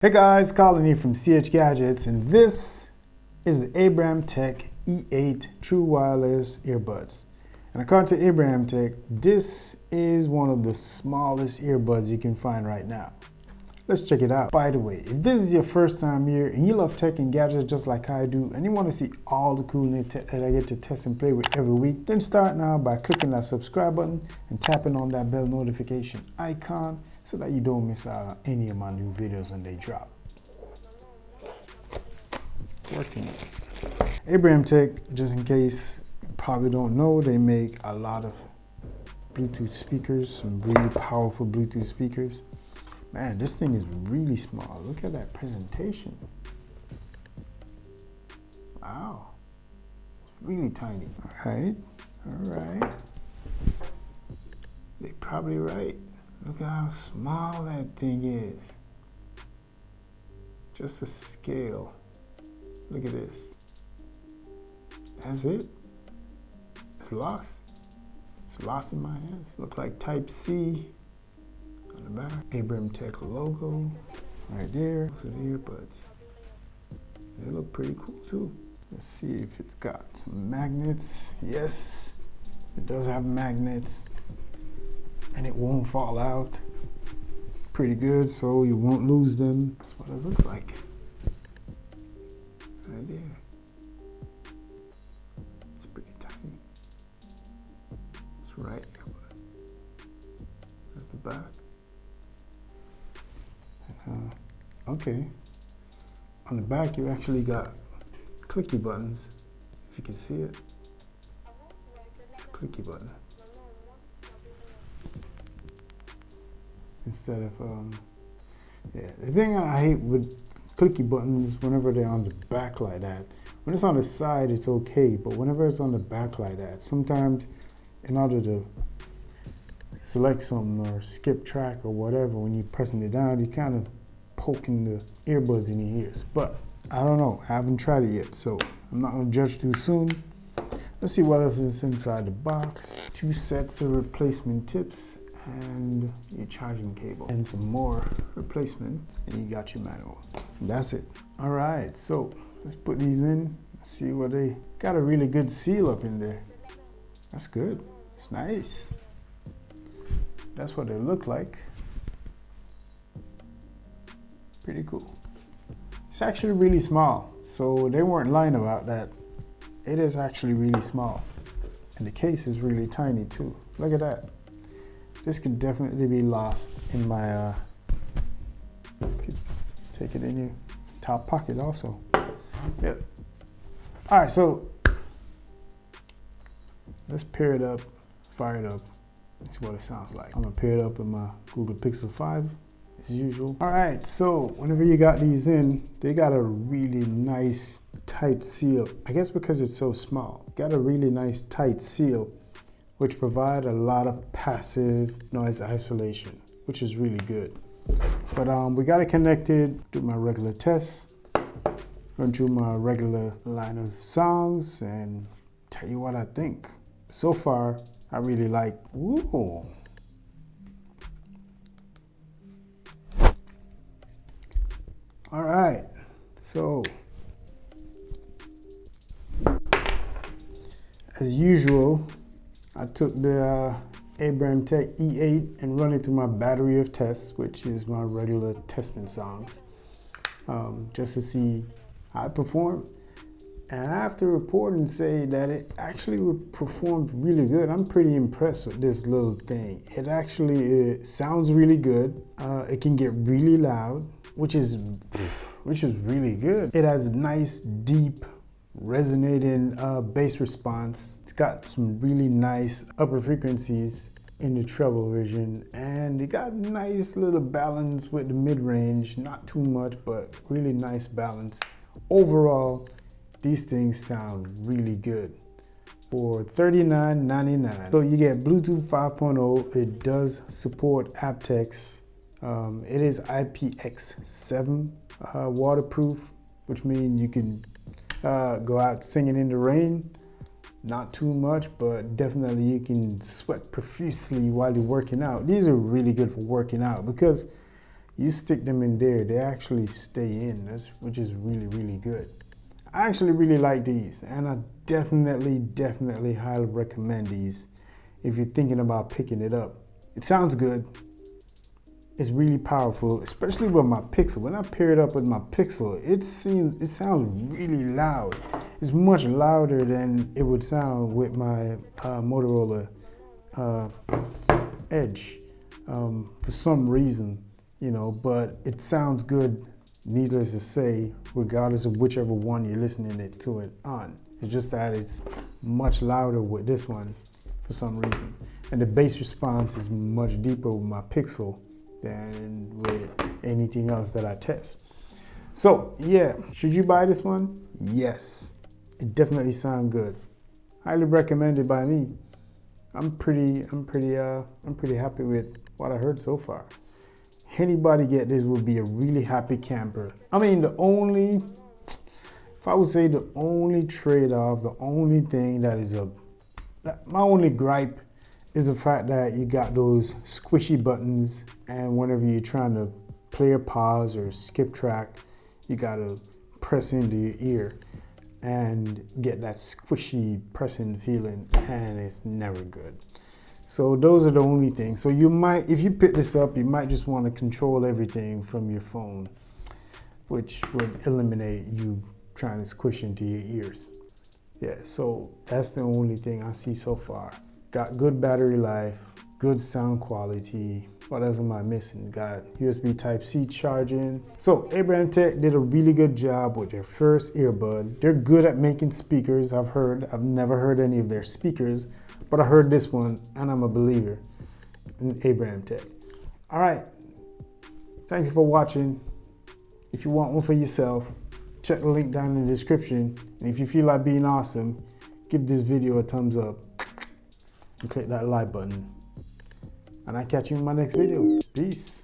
Hey guys, Colin here from CH Gadgets, and this is the ABRAMTEK E8 True Wireless Earbuds. And according to ABRAMTEK, this is one of the smallest earbuds you can find right now. Let's check it out. By the way, if this is your first time here and you love tech and gadgets just like I do, and you want to see all the cool new tech that I get to test and play with every week, then start now by clicking that subscribe button and tapping on that bell notification icon so that you don't miss out on any of my new videos when they drop. Working. ABRAMTEK, just in case you probably don't know, they make a lot of Bluetooth speakers, some really powerful Bluetooth speakers. Man, this thing is really small. Look at that presentation. Wow. It's really tiny. All right. They're probably right. Look at how small that thing is. Just a scale. Look at this. That's it. It's lost. It's lost in my hands. Look like Type C. On the back, ABRAMTEK logo right there. Those are the earbuds. They look pretty cool too. Let's see if it's got some magnets. Yes, it does have magnets, and it won't fall out. Pretty good, so you won't lose them. That's what it looks like. Right there. It's pretty tiny. It's right here. That's the back. Okay, on the back you actually got clicky buttons, if you can see it. It's a clicky button. Instead of, yeah, the thing I hate with clicky buttons whenever they're on the back like that, when it's on the side it's okay, but whenever it's on the back like that, sometimes in order to select something or skip track or whatever, when you're pressing it down, you kind of poking the earbuds in your ears. But I don't know, I haven't tried it yet, so I'm not gonna judge too soon. Let's see what else is inside the box. 2 sets of replacement tips and your charging cable and some more replacement, and you got your manual. And that's it. All right, so let's put these in. Let's see what they got. A really good seal up in there. That's good. It's nice. That's what they look like. Pretty cool. It's actually really small, so they weren't lying about that. It is actually really small, and the case is really tiny too. Look at that. This could definitely be lost in my could take it in your top pocket also. Yep. All right, so let's pair it up, fire it up, and see what it sounds like. I'm gonna pair it up with my Google Pixel 5 as usual. All right, so whenever you got these in, they got a really nice tight seal. I guess because it's so small, got a really nice tight seal, which provide a lot of passive noise isolation, which is really good. But we got it connected, do my regular tests, run through my regular line of songs, and tell you what I think. So far, I really like, ooh. All right, so as usual, I took the ABRAMTEK E8 and run it through my battery of tests, which is my regular testing songs, just to see how it performed. And I have to report and say that it actually performed really good. I'm pretty impressed with this little thing. It actually sounds really good. It can get really loud, which is really good. It has nice, deep, resonating bass response. It's got some really nice upper frequencies in the treble version, and it got nice little balance with the mid-range. Not too much, but really nice balance. Overall, these things sound really good for $39.99. So you get Bluetooth 5.0. It does support Aptx. It is Ipx7 waterproof, which means you can go out singing in the rain. Not too much, but definitely you can sweat profusely while you're working out. These are really good for working out because you stick them in there, they actually stay in, which is really, really good. I actually really like these, and I definitely highly recommend these if you're thinking about picking it up. It sounds good. It's really powerful, especially with my Pixel. When I pair it up with my Pixel, it sounds really loud. It's much louder than it would sound with my Motorola Edge for some reason, you know, but it sounds good, needless to say, regardless of whichever one you're listening to it on. It's just that it's much louder with this one for some reason. And the bass response is much deeper with my Pixel than with anything else that I test. So yeah, should you buy this one? Yes, it definitely sounds good. Highly recommended by me. I'm pretty happy with what I heard so far. Anybody get this would be a really happy camper. I mean, if I would say the only trade-off, the only thing my only gripe is the fact that you got those squishy buttons, and whenever you're trying to play or pause or skip track, you gotta press into your ear and get that squishy pressing feeling, and it's never good. So those are the only things. So you might, if you pick this up, you might just want to control everything from your phone, which would eliminate you trying to squish into your ears. Yeah, so that's the only thing I see so far. Got good battery life, good sound quality. What else am I missing? Got USB Type-C charging. So ABRAMTEK did a really good job with their first earbud. They're good at making speakers, I've heard. I've never heard any of their speakers, but I heard this one, and I'm a believer in ABRAMTEK. All right, thanks for watching. If you want one for yourself, check the link down in the description. And if you feel like being awesome, give this video a thumbs up and click that like button. And I'll catch you in my next video. Peace.